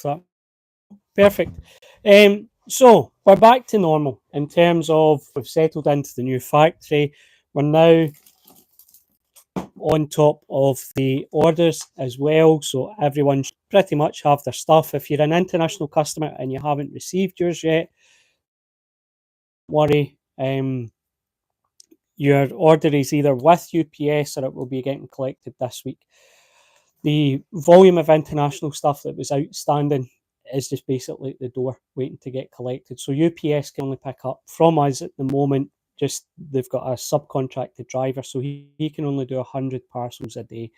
that. Perfect. So we're back to normal in terms of we've settled into the new factory. We're now on top of the orders as well, so everyone should pretty much have their stuff. If you're an international customer and you haven't received yours yet, don't worry. Your order is either with UPS or it will be getting collected this week. The volume of international stuff that was outstanding is just basically at the door waiting to get collected. So UPS can only pick up from us at the moment. Just they've got a subcontracted driver, so he can only do 100 parcels a day,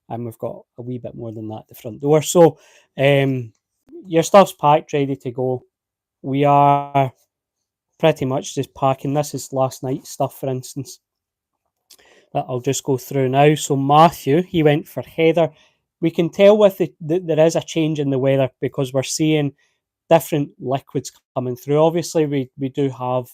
and we've got a wee bit more than that at the front door. So your stuff's packed, ready to go. We are pretty much just packing. This is last night's stuff, for instance, that I'll just go through now. So Matthew, he went for Heather. We can tell with there is a change in the weather because we're seeing different liquids coming through. Obviously, we do have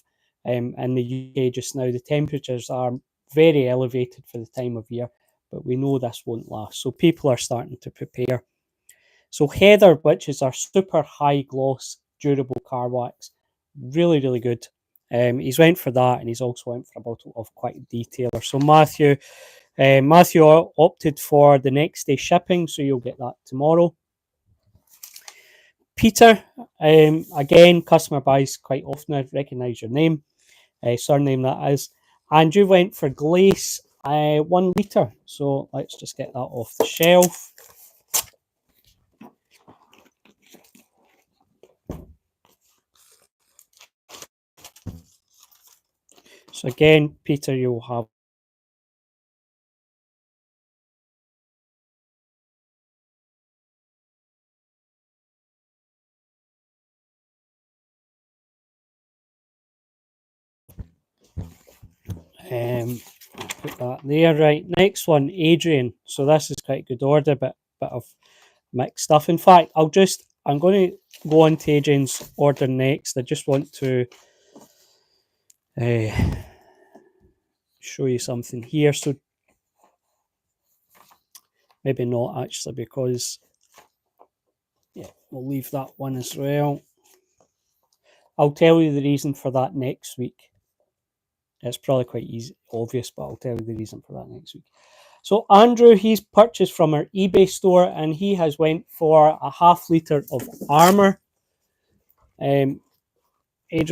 in the UK just now, the temperatures are very elevated for the time of year, but we know this won't last. So people are starting to prepare. So Heather, which is our super high gloss durable car wax, really, really good. He's went for that, and he's also went for a bottle of Quick Detailer. So Matthew opted for the next day shipping, so you'll get that tomorrow. Peter, again, customer buys quite often. I recognise your name, surname that is. And you went for Glace 1 litre. So let's just get that off the shelf. So again, Peter, you'll have put that there. Right, next one, Adrian. So this is quite a good order, but bit of mixed stuff. In fact, I'm going to go on to Adrian's order next. I just want to show you something here. So maybe not actually, because yeah, we'll leave that one as well. I'll tell you the reason for that next week. It's probably quite easy, obvious, but I'll tell you the reason for that next week. So Andrew, he's purchased from our eBay store, and he has went for a half litre of Armour. Adrian,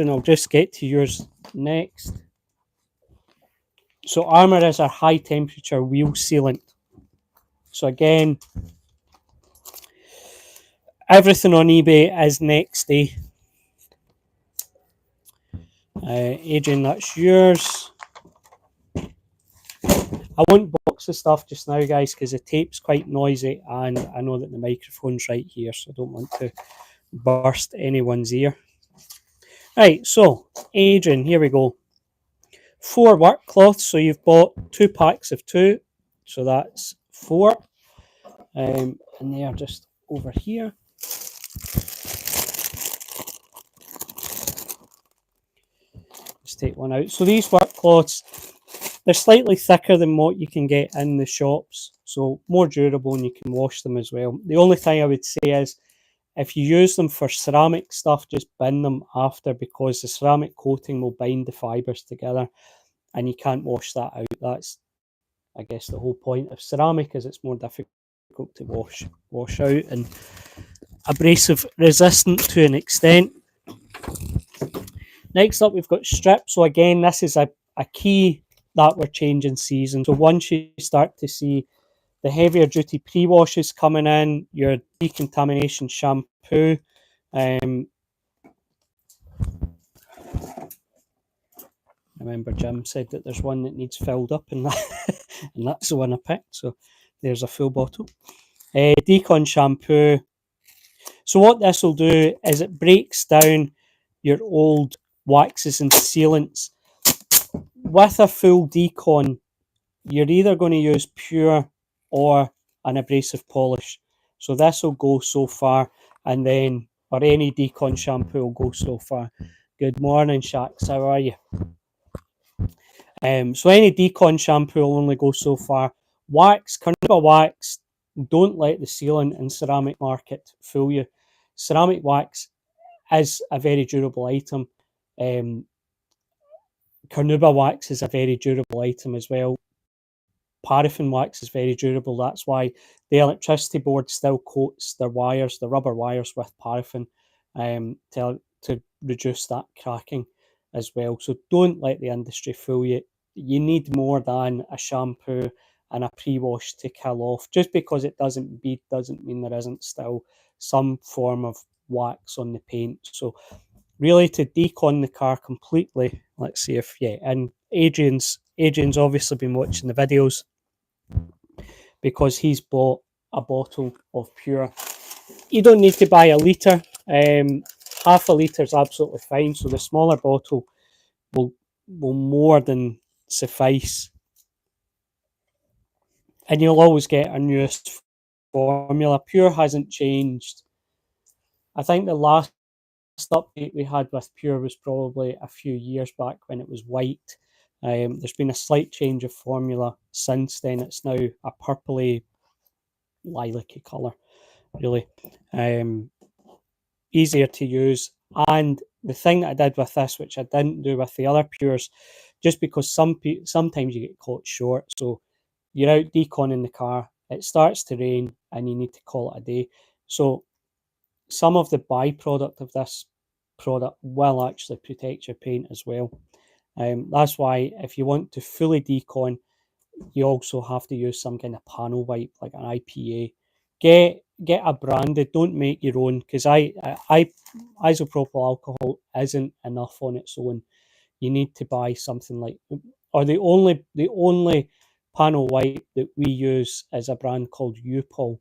I'll just get to yours next. So Armour is our high temperature wheel sealant. So again, everything on eBay is next day. Adrian, that's yours. I won't box the stuff just now, guys, because the tape's quite noisy, and I know that the microphone's right here, so I don't want to burst anyone's ear. Right, so Adrian, here we go. 4 work cloths, so you've bought 2 packs of 2, so that's 4. And they are just over here. Just take one out. So these work cloths, they're slightly thicker than what you can get in the shops, so more durable, and you can wash them as well. The only thing I would say is, if you use them for ceramic stuff, just bin them after, because the ceramic coating will bind the fibres together, and you can't wash that out. That's, I guess, the whole point of ceramic, is it's more difficult to wash out and abrasive resistant to an extent. Next up, we've got strip. So again, this is a key that we're changing season. So once you start to see the heavier duty pre-washes coming in, your decontamination shampoo, remember Jim said that there's one that needs filled up, and that's the one I picked. So there's a full bottle. Decon shampoo. So what this will do is it breaks down your old waxes and sealants. With a full decon, you're either going to use pure or an abrasive polish. So this will go so far, and then, or any decon shampoo will go so far. Good morning, Shax. How are you? So any decon shampoo will only go so far. Wax, Carnauba wax, don't let the sealant and ceramic market fool you. ceramic wax is a very durable item. Carnauba wax is a very durable item as well. Paraffin wax is very durable. That's why the electricity board still coats their wires, the rubber wires, with paraffin to reduce that cracking as well. So don't let the industry fool you. You need more than a shampoo and a pre-wash to kill off. Just because it doesn't bead doesn't mean there isn't still some form of wax on the paint. So really, to decon the car completely, let's see if, yeah, and Adrian's obviously been watching the videos because he's bought a bottle of Pure. You don't need to buy a litre. Half a litre is absolutely fine. So the smaller bottle will more than suffice. And you'll always get our newest formula. Pure hasn't changed. I think the last update we had with Pure was probably a few years back when it was white. There's been a slight change of formula since then. It's now a purpley, lilac-y colour, really. Easier to use. And the thing that I did with this, which I didn't do with the other Pures, just because sometimes you get caught short. So you're out deconning the car, it starts to rain, and you need to call it a day. So some of the byproduct of this product will actually protect your paint as well. That's why if you want to fully decon, you also have to use some kind of panel wipe, like an IPA. Get a branded. Don't make your own, because isopropyl alcohol isn't enough on its own. You need to buy something like, or the only panel wipe that we use is a brand called U-POL.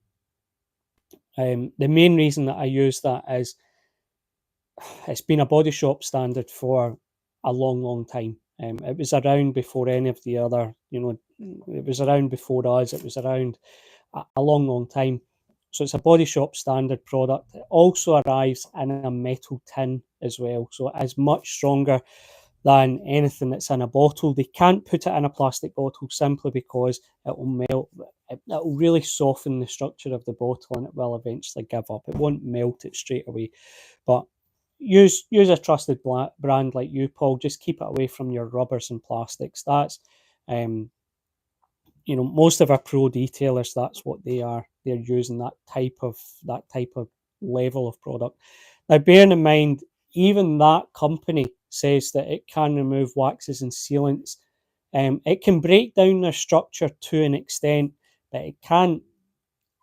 The main reason that I use that is it's been a body shop standard for a long time. It was around before any of the other, it was around before us. It was around a long time. So it's a body shop standard product. It also arrives in a metal tin as well. So it is much stronger than anything that's in a bottle. They can't put it in a plastic bottle simply because it will melt. It will really soften the structure of the bottle, and it will eventually give up. It won't melt it straight away. But use a trusted brand like U-POL. Just keep it away from your rubbers and plastics. That's most of our pro detailers, that's what they are. They're using that type of level of product. Now, bearing in mind, even that company says that it can remove waxes and sealants. It can break down their structure to an extent, but it can't.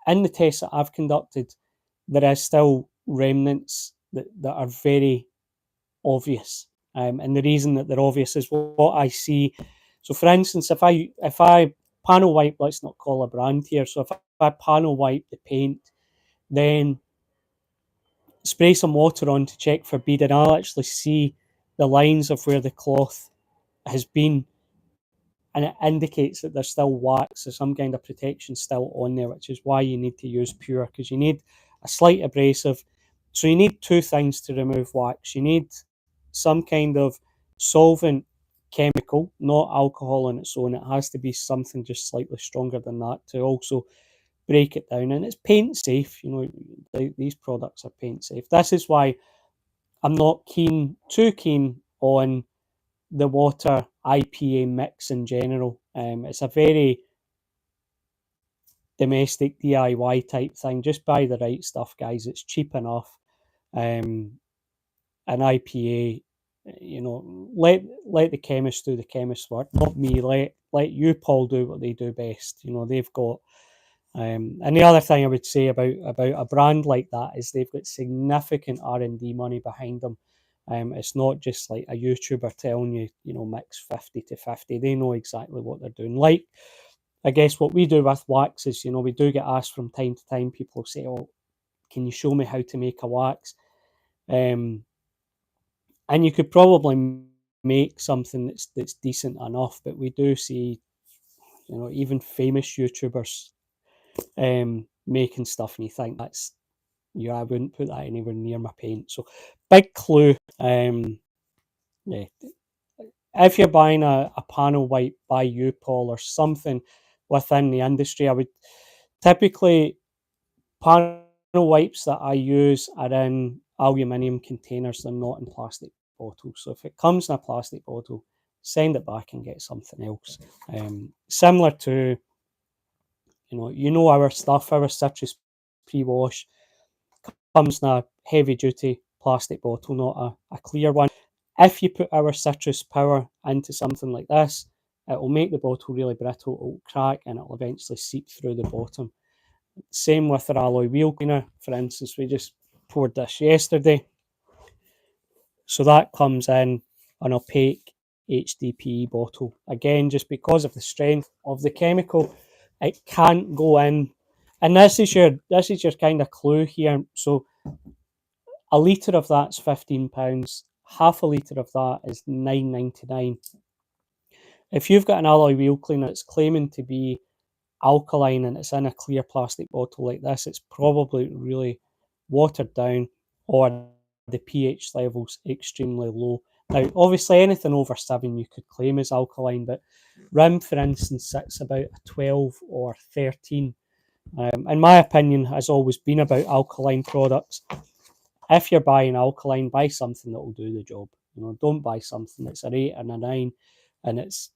In the tests that I've conducted, there is still remnants that are very obvious. And the reason that they're obvious is what I see. So, for instance, if I panel wipe, let's not call a brand here. So if I panel wipe the paint, then spray some water on to check for bead, and I'll actually see the lines of where the cloth has been, and it indicates that there's still wax or some kind of protection still on there, which is why you need to use Pure, because you need a slight abrasive. So you need two things to remove wax. You need some kind of solvent chemical, not alcohol on its own. It has to be something just slightly stronger than that to also break it down. And it's paint safe. These products are paint safe. This is why I'm not too keen on the water IPA mix in general. It's a very domestic DIY type thing. Just buy the right stuff, guys. It's cheap enough. An IPA, let the chemist do the chemist's work, not me. Let U-POL do what they do best. They've got. And the other thing I would say about a brand like that is they've got significant R&D money behind them. It's not just like a YouTuber telling you, mix 50-50. They know exactly what they're doing. Like, I guess what we do with wax is, we do get asked from time to time. People say, "Oh, can you show me how to make a wax?" And you could probably make something that's decent enough, but we do see, even famous YouTubers making stuff, and you think I wouldn't put that anywhere near my paint. So big clue. Yeah, if you're buying a panel wipe by U-POL or something within the industry, I would typically panel wipes that I use are in aluminium containers, they're not in plastic bottles. So if it comes in a plastic bottle, send it back and get something else. Similar to, our stuff, our citrus pre-wash comes in a heavy duty plastic bottle, not a clear one. If you put our citrus power into something like this, it will make the bottle really brittle, it will crack, and it will eventually seep through the bottom. Same with our alloy wheel cleaner, for instance. We just poured this yesterday. So that comes in an opaque HDPE bottle. Again, just because of the strength of the chemical, it can't go in. And this is your kind of clue here. So a litre of that's £15. Half a litre of that is £9.99. If you've got an alloy wheel cleaner that's claiming to be alkaline and it's in a clear plastic bottle like this, it's probably really watered down, or the pH level's extremely low. Now, obviously, anything over 7 you could claim as alkaline, but RIM, for instance, sits about a 12 or 13. In my opinion, has always been about alkaline products. If you're buying alkaline, buy something that will do the job. Don't buy something that's an 8 and a 9 and it's,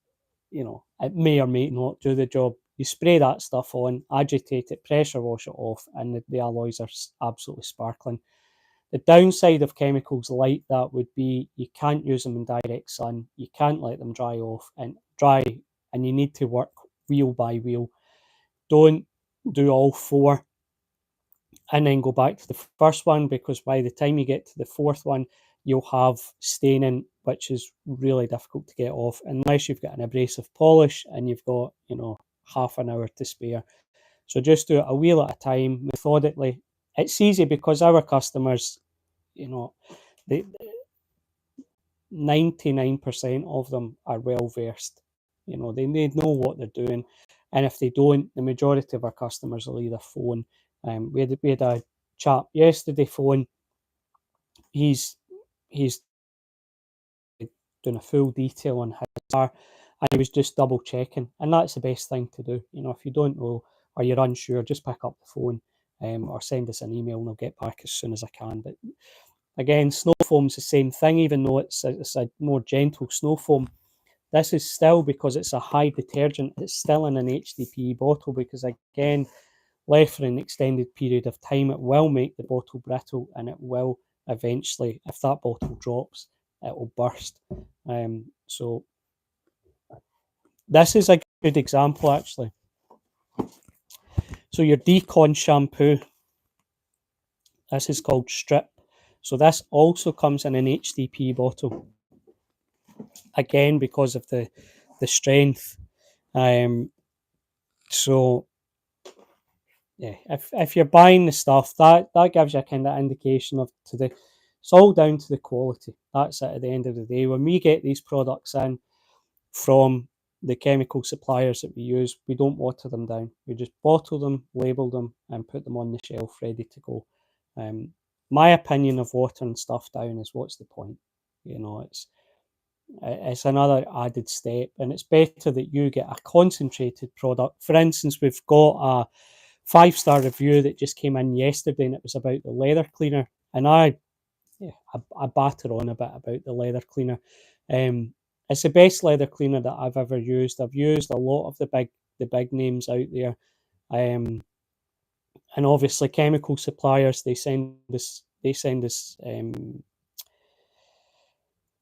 it may or may not do the job. You spray that stuff on, agitate it, pressure wash it off, and the alloys are absolutely sparkling. The downside of chemicals like that would be you can't use them in direct sun. You can't let them dry, and you need to work wheel by wheel. Don't do all four and then go back to the first one, because by the time you get to the fourth one, you'll have staining, which is really difficult to get off unless you've got an abrasive polish and you've got, half an hour to spare. So just do it a wheel at a time, methodically. It's easy because our customers, they 99% of them are well versed. They know what they're doing, and if they don't, the majority of our customers will either phone. We had a chap yesterday phone. He's doing a full detail on his car, and he was just double checking, and that's the best thing to do. If you don't know or you're unsure, just pick up the phone, or send us an email, and I'll get back as soon as I can. But again, snow foam's the same thing, even though it's a more gentle snow foam. This is still, because it's a high detergent, it's still in an HDPE bottle, because again, left for an extended period of time, it will make the bottle brittle, and it will eventually, if that bottle drops, it will burst. So this is a good example, actually. So your Decon shampoo, this is called Strip. So this also comes in an HDPE bottle. Again, because of the strength. So yeah, if you're buying the stuff, that gives you a kind of indication of it's all down to the quality. That's it at the end of the day. When we get these products in from the chemical suppliers that we use, we don't water them down. We just bottle them, label them, and put them on the shelf ready to go. My opinion of watering stuff down is, what's the point? It's another added step, and it's better that you get a concentrated product. For instance, we've got a 5-star review that just came in yesterday, and it was about the leather cleaner, and I batter on a bit about the leather cleaner. It's the best leather cleaner that I've ever used. I've used a lot of the big names out there, and obviously chemical suppliers, they send us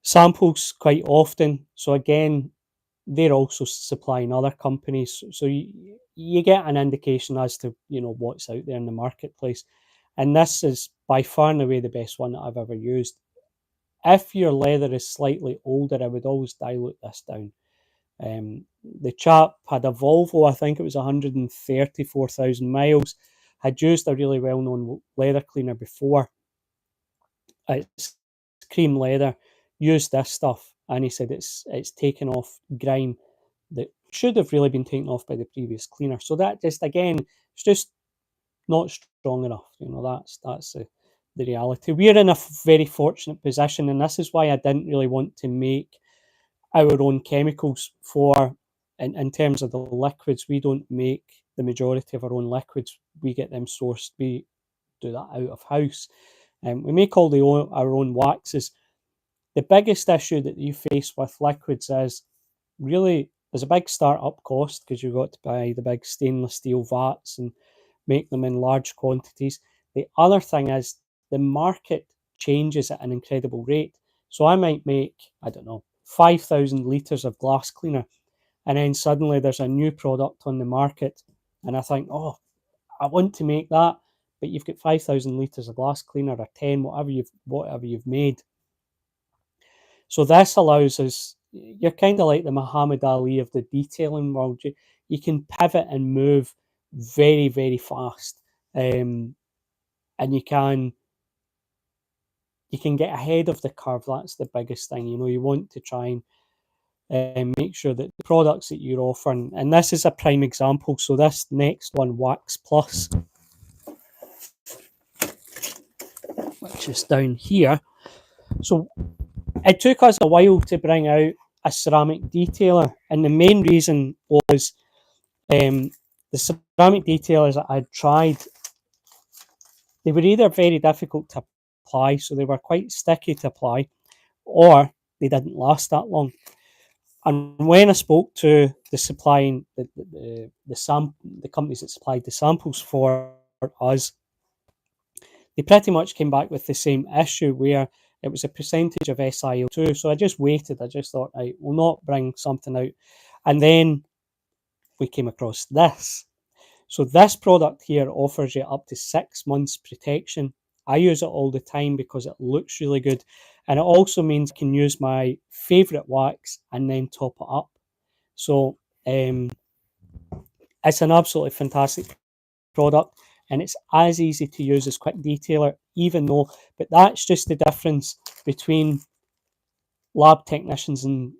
samples quite often. So again, they're also supplying other companies, so you get an indication as to what's out there in the marketplace. And this is by far and away the best one that I've ever used. If your leather is slightly older, I would always dilute this down. The chap had a Volvo, I think it was 134,000 miles, had used a really well-known leather cleaner before. It's cream leather, used this stuff, and he said it's taken off grime that should have really been taken off by the previous cleaner. So that just, again, it's just not strong enough. That's the reality. We're in a very fortunate position, and this is why I didn't really want to make our own chemicals in terms of the liquids. We don't make the majority of our own liquids. We get them sourced. We do that out of house. We make all our own waxes. The biggest issue that you face with liquids is really there's a big start-up cost because you've got to buy the big stainless steel vats and make them in large quantities. The other thing is the market changes at an incredible rate. So I might make, I don't know, 5,000 litres of glass cleaner, and then suddenly there's a new product on the market, and I think, oh, I want to make that, but you've got 5,000 litres of glass cleaner or 10, whatever you've made. So this allows us, you're kind of like the Muhammad Ali of the detailing world. You can pivot and move very, very fast. And you can get ahead of the curve. That's the biggest thing. You want to try and make sure that the products that you're offering, and this is a prime example. So this next one, Wax Plus, which is down here. So it took us a while to bring out a ceramic detailer, and the main reason was the ceramic detailers that I'd tried, they were either very difficult to apply, so they were quite sticky to apply, or they didn't last that long. And when I spoke to the companies that supplied the samples for us, they pretty much came back with the same issue where it was a percentage of SiO2. So I just waited. I just thought, right, we'll not bring something out. And then we came across this. So this product here offers you up to 6 months protection. I use it all the time because it looks really good. And it also means I can use my favourite wax and then top it up. So it's an absolutely fantastic product, and it's as easy to use as Quick Detailer, but that's just the difference between lab technicians and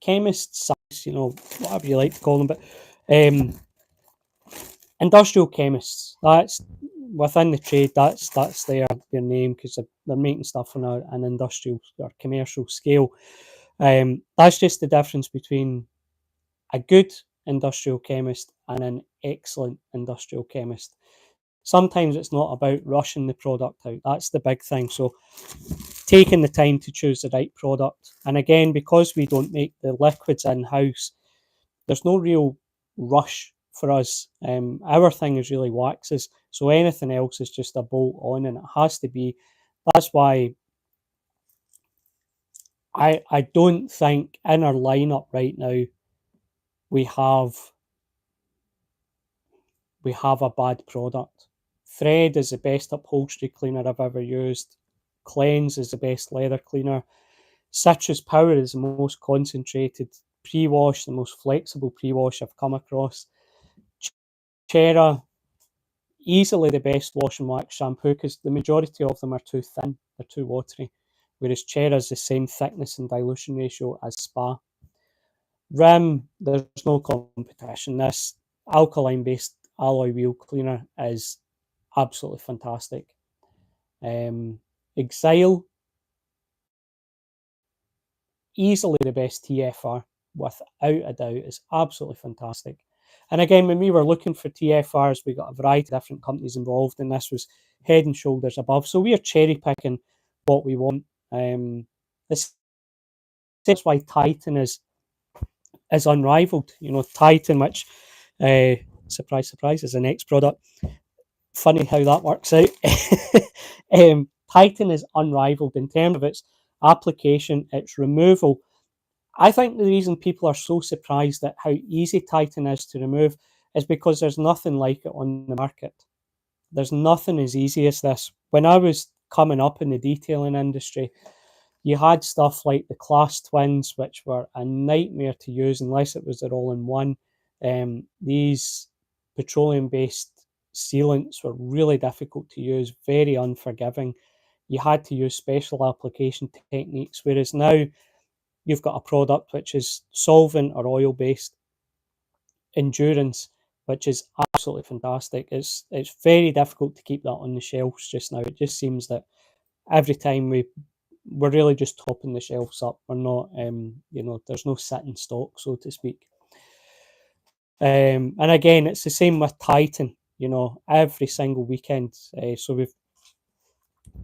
chemists, whatever you like to call them, but industrial chemists. That's within the trade. That's their name, because they're making stuff on an industrial or commercial scale. That's just the difference between a good industrial chemist and an excellent industrial chemist. Sometimes it's not about rushing the product out. That's the big thing. So taking the time to choose the right product. And again, because we don't make the liquids in-house, there's no real rush for us. Our thing is really waxes. So anything else is just a bolt on, and it has to be. That's why I don't think in our lineup right now we have a bad product. Thread is the best upholstery cleaner I've ever used. Cleanse is the best leather cleaner. Citrus Power is the most concentrated pre-wash, the most flexible pre-wash I've come across. Chera, easily the best wash and wax shampoo, because the majority of them are too thin, they're too watery, whereas Chera is the same thickness and dilution ratio as Spa. Rim, there's no competition. This alkaline-based alloy wheel cleaner is absolutely fantastic. Exile, easily the best TFR, without a doubt. Is absolutely fantastic. And again, when we were looking for TFRs, we got a variety of different companies involved, and this was head and shoulders above. So we are cherry picking what we want. This is why Titan is unrivaled. Titan, which surprise, surprise, is the next product. Funny how that works out. Titan is unrivaled in terms of its application, its removal. I think the reason people are so surprised at how easy Titan is to remove is because there's nothing like it on the market. There's nothing as easy as this. When I was coming up in the detailing industry, you had stuff like the Class Twins, which were a nightmare to use unless it was their all-in-one. These petroleum-based sealants were really difficult to use, very unforgiving. You had to use special application techniques, whereas now you've got a product which is solvent or oil-based, Endurance, which is absolutely fantastic. It's very difficult to keep that on the shelves just now. It just seems that every time we're really just topping the shelves up. We're not, there's no sitting stock, so to speak. And again, it's the same with Titan. you know, every single weekend. So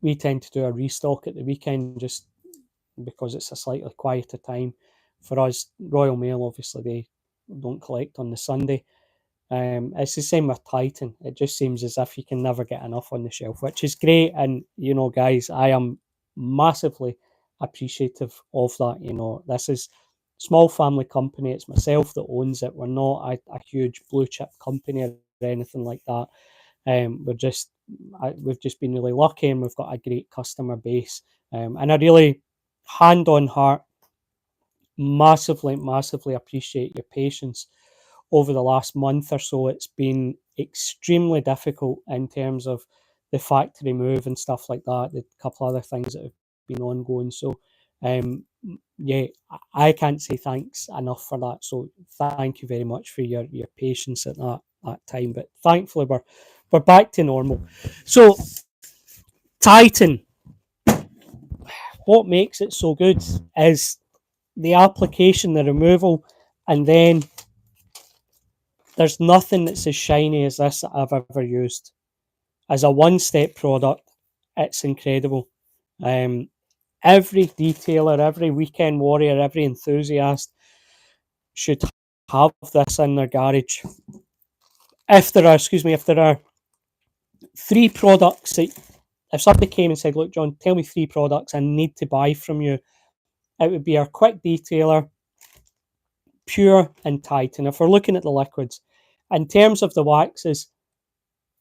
we tend to do a restock at the weekend just because it's a slightly quieter time for us. Royal Mail, obviously, they don't collect on the Sunday. It's the same with Titan. It just seems as if you can never get enough on the shelf, which is great. And you know, guys, I am massively appreciative of that. You know, this is small family company. It's myself that owns it. We're not a huge blue chip company or anything like that. We've just been really lucky, and we've got a great customer base. And I really, hand on heart, massively appreciate your patience over the last month or so. It's been extremely difficult in terms of the factory move and stuff like that. The couple other things that have been ongoing. So, yeah, I can't say thanks enough for that. So, thank you very much for your patience at that time. But thankfully, we're back to normal. So, Titan, what makes it so good is the application, the removal, and then there's nothing that's as shiny as this that I've ever used. As a one-step product, it's incredible. Every detailer, every weekend warrior, every enthusiast should have this in their garage. If there are three products that, if somebody came and said, "Look, John, tell me three products I need to buy from you," it would be our quick detailer, Pure, and Titan. If we're looking at the liquids, in terms of the waxes,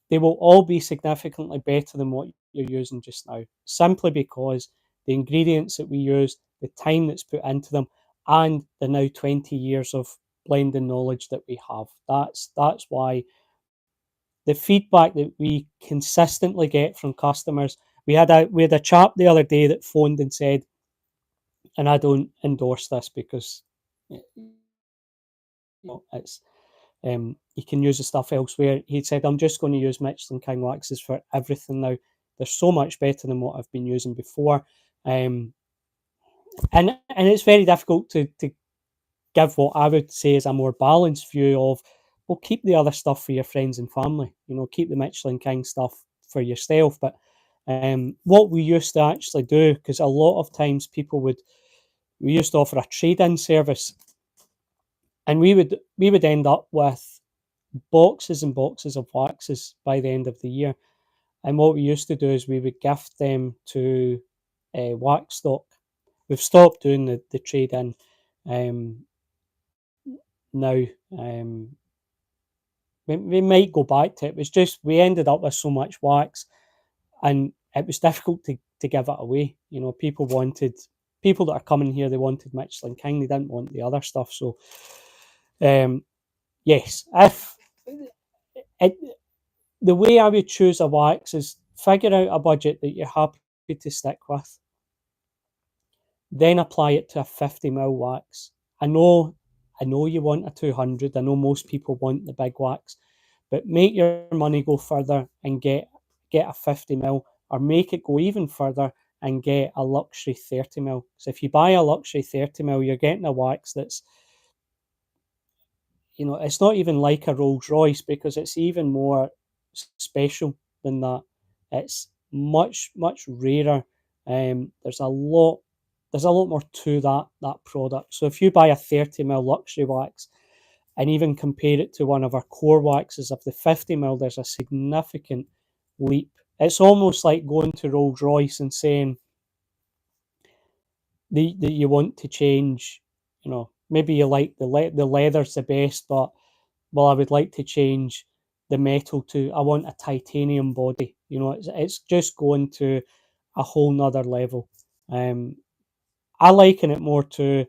they will all be significantly better than what you're using just now, simply because the ingredients that we use, the time that's put into them, and the now 20 years of blending knowledge that we have. That's why the feedback that we consistently get from customers. We had a chap the other day that phoned and said, and I don't endorse this because it's you can use the stuff elsewhere. He said, "I'm just going to use Michelin King waxes for everything now. They're so much better than what I've been using before." And it's very difficult to give what I would say is a more balanced view of, well, keep the other stuff for your friends and family. You know, keep the Michelin King stuff for yourself. But what we used to actually do, because a lot of times we used to offer a trade-in service, and we would end up with boxes and boxes of waxes by the end of the year. And what we used to do is we would gift them to Wax Stock. We've stopped doing the trade in now. We might go back to it. It was just we ended up with so much wax, and it was difficult to give it away. You know, people that are coming here, they wanted Michelin King. They didn't want the other stuff. So, yes, if it, the way I would choose a wax is figure out a budget that you're happy to stick with, then apply it to a 50 ml wax. I know you want a 200. I know most people want the big wax, but make your money go further and get a 50 ml, or make it go even further and get a luxury 30 ml. So if you buy a luxury 30 ml, you're getting a wax that's, you know, it's not even like a Rolls Royce, because it's even more special than that. It's much rarer. There's a lot more to that product. So if you buy a 30 ml luxury wax and even compare it to one of our core waxes of the 50 ml, there's a significant leap. It's almost like going to Rolls Royce and saying that you want to change, you know, maybe you like the leather's the best, but, well, I would like to change the metal to, I want a titanium body. You know, it's just going to a whole nother level. I liken it more to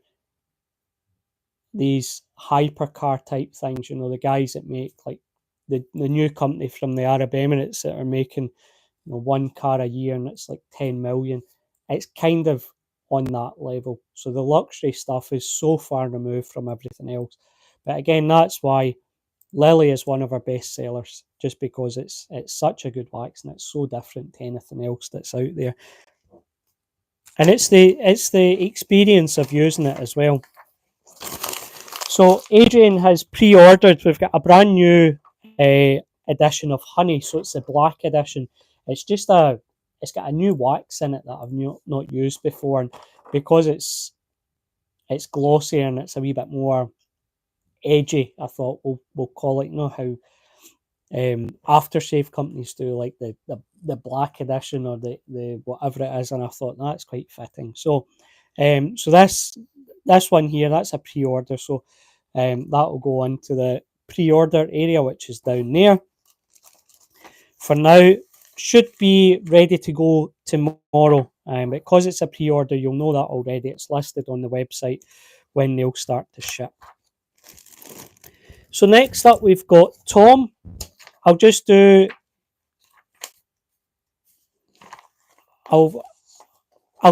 these hypercar type things, you know, the guys that make like the new company from the Arab Emirates that are making, you know, one car a year and it's like 10 million. It's kind of on that level. So the luxury stuff is so far removed from everything else. But again, that's why Lily is one of our best sellers, just because it's such a good wax and it's so different to anything else that's out there. And it's the experience of using it as well. So Adrian has pre-ordered. We've got a brand new edition of honey, so it's the black edition. It's just it's got a new wax in it that I've not used before, and because it's glossy and it's a wee bit more edgy, I thought we'll call it, you know how aftershave companies do, like the black edition or the whatever it is, and I thought that's quite fitting. So so this one here, that's a pre-order, so that'll go into the pre-order area, which is down there. For now, should be ready to go tomorrow. Because it's a pre-order, you'll know that already. It's listed on the website when they'll start to ship. So next up, we've got Tom. I'll just do. I'll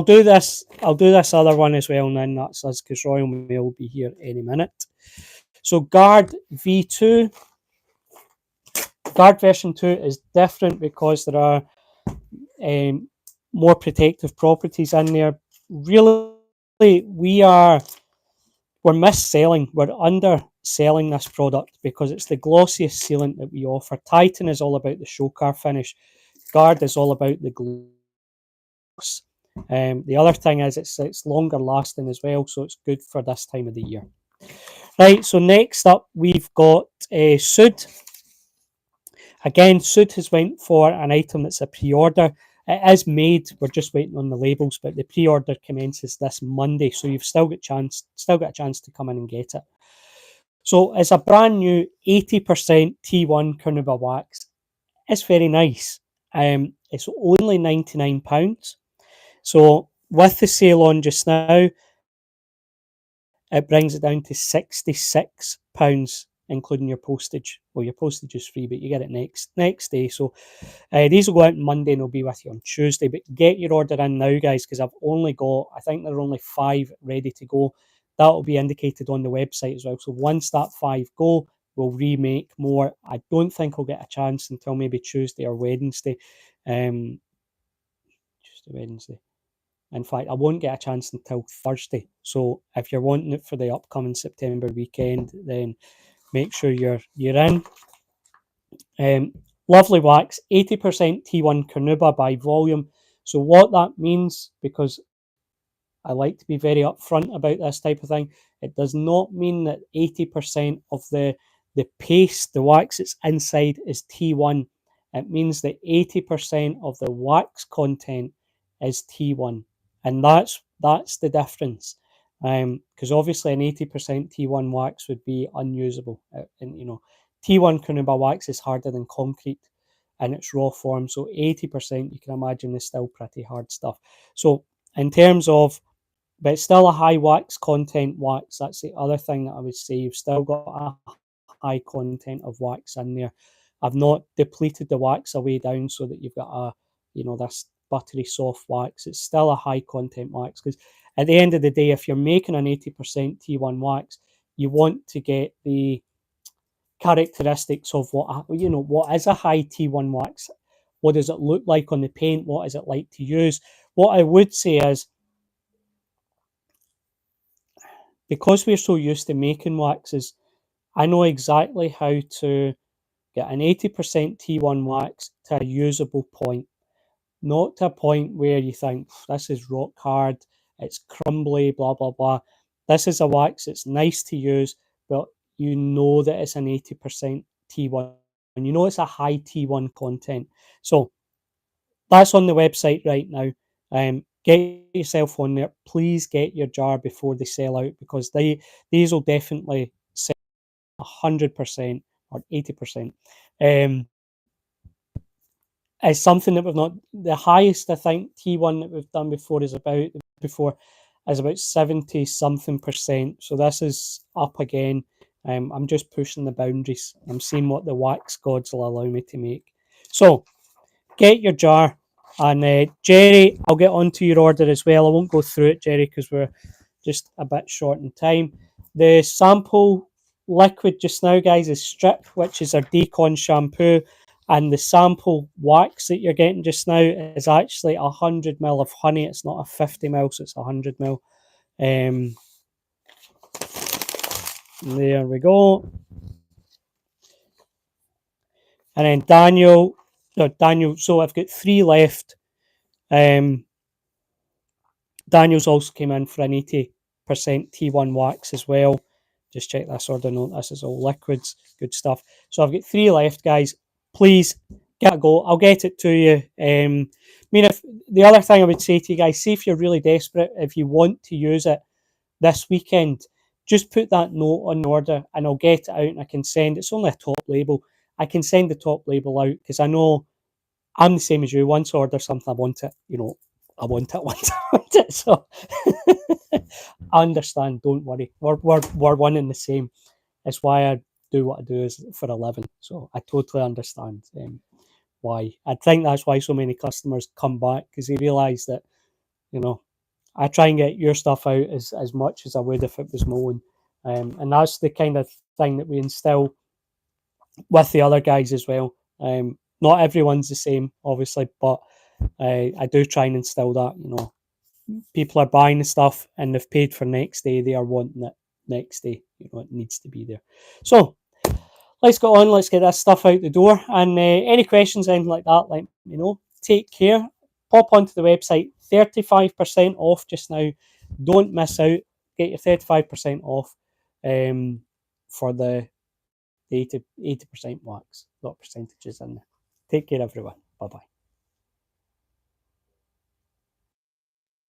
do this. I'll do this other one as well, and then that's us because Royal Mail will be here any minute. So Guard V2. Guard version 2 is different because there are more protective properties in there. Really, we're mis-selling, we're underselling this product because it's the glossiest sealant that we offer. Titan is all about the show car finish. Guard is all about the gloss. The other thing is it's longer lasting as well, so it's good for this time of the year. Right, so next up we've got Sood. Again, Sood has went for an item that's a pre-order. It is made, we're just waiting on the labels, but the pre-order commences this Monday, so you've still got a chance to come in and get it. So it's a brand new 80% T1 Carnauba wax. It's very nice. It's only £99. So with the sale on just now, it brings it down to £66, including your postage. Well, your postage is free, but you get it next day. So these will go out on Monday and will be with you on Tuesday. But get your order in now, guys, because I've only got, I think there are only 5 ready to go. That will be indicated on the website as well. So once that 5 go, we'll remake more. I don't think I'll get a chance until maybe Tuesday or Wednesday. Tuesday, Wednesday. In fact, I won't get a chance until Thursday. So if you're wanting it for the upcoming September weekend, then make sure you're in. Lovely wax, 80% T1 Carnauba by volume. So what that means, because I like to be very upfront about this type of thing, it does not mean that 80% of the paste, the wax that's inside, is T1. It means that 80% of the wax content is T1. And that's the difference, because obviously an 80% T1 wax would be unusable, and T1 Carnauba wax is harder than concrete in its raw form, so 80% you can imagine is still pretty hard stuff. So in terms of, but it's still a high wax content wax. That's the other thing that I would say. You've still got a high content of wax in there. I've not depleted the wax away down so that you've got this buttery soft wax. It's still a high content wax, because at the end of the day, if you're making an 80% T1 wax, you want to get the characteristics of what is a high T1 wax. What does it look like on the paint? What is it like to use? What I would say is, because we're so used to making waxes, I know exactly how to get an 80% T1 wax to a usable point. Not to a point where you think, this is rock hard, it's crumbly, blah, blah, blah. This is a wax that's nice to use, but you know that it's an 80% T1, and you know it's a high T1 content. So that's on the website right now. Get yourself on there. Please get your jar before they sell out, because these will definitely sell 100% or 80%. It's something that we've not, the highest I think T1 that we've done before is about 70 something percent. So this is up again. I'm just pushing the boundaries. I'm seeing what the wax gods will allow me to make. So get your jar. And Jerry, I'll get onto your order as well. I won't go through it, Jerry, because we're just a bit short in time. The sample liquid just now, guys, is Strip, which is our Decon shampoo. And the sample wax that you're getting just now is actually 100ml of honey. It's not a 50ml, so it's 100ml. There we go. And then Daniel, so I've got 3 left. Daniel's also came in for an 80% T1 wax as well. Just check this order note. This is all liquids. Good stuff. So I've got 3 left, guys. Please get a go. I'll get it to you. If the other thing I would say to you guys, see if you're really desperate, if you want to use it this weekend, just put that note on the order and I'll get it out and I can send. It's only a top label. I can send the top label out because I know I'm the same as you. Once I order something, I want it. I want it once I want it. So I understand. Don't worry. We're one and the same. It's why I do what I do is for a living. So I totally understand why. I think that's why so many customers come back because they realise that I try and get your stuff out as much as I would if it was my own. And that's the kind of thing that we instill with the other guys as well. Not everyone's the same, obviously, but I do try and instill that. People are buying the stuff and they've paid for next day. They are wanting it next day. It needs to be there. So let's go on. Let's get this stuff out the door. And any questions, anything like that, let me know. Take care. Pop onto the website. 35% off just now. Don't miss out. Get your 35% off for the 80% wax. A lot of percentages in there. Take care, everyone. Bye bye.